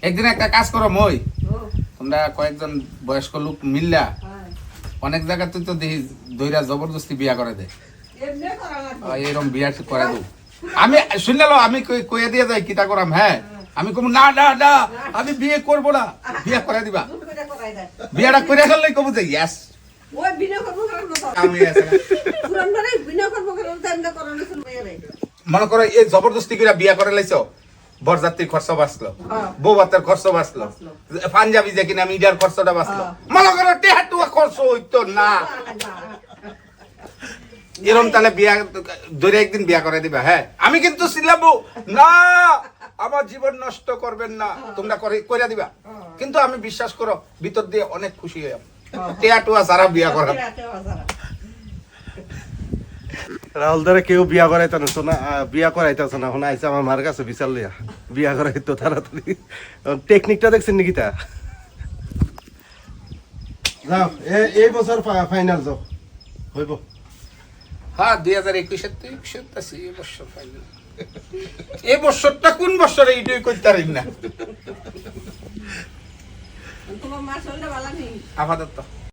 একদিন একটা কাজ করো মই, তোমরা কয়েকজন বয়স্ক লোক মিললা অনেক জায়গাতে তো দেখি দইরা জবরদস্তি বিয়া করে দেয়, এরকম বিয়া করে দেব আমি শুনলাম। আমি কইয়া দিয়ে যাই কিতা করাম, হ্যাঁ আমি কম না না না আমি বিয়ে করবো না, বিয়া করে দিবা, বিয়াটা করে ফেললে কব যে ইয়াস মনে করো এই জবরদস্তি করে বিয়া করে লাইছো, বরযাত্রীর খরচ বাঁচলো, বউ ভাতের খরচ বাঁচলো, পাঞ্জাবি যে কিনা মিডিয়ার খরচটা বাঁচলো, মনে করো টেহা টুয়া খরচ হইতো না। এরকম তাহলে বিয়া ধরে একদিন বিয়া করে দিবা। হ্যাঁ আমি কিন্তু ছিলাম না, আমার জীবন নষ্ট করবেন না, তোমরা করে দিবা। কিন্তু আমি বিশ্বাস করো ভিতর দিয়ে অনেক খুশি হইলাম, টেহা টুয়া সারা বিয়া করা। রাহুল দ্বারা কেউ বিয়া করাইতো না, বিয়া করাইতেছে না, এখন আইসা আমার মার কাছে বিচার লিয়া বিয়া করাইতো তাড়াতাড়ি। টেকনিকটা দেখছেন নাকি তা? যাও এই বছর ফাইনাল যাও হইব। হ্যাঁ 2021-এর তো 21 আছে, এই বছর ফাইনাল। এই বছরটা কোন বছরে এইটাই কইতে পারি না তোমার মা শরীরটা ভালো নেই আপাতত।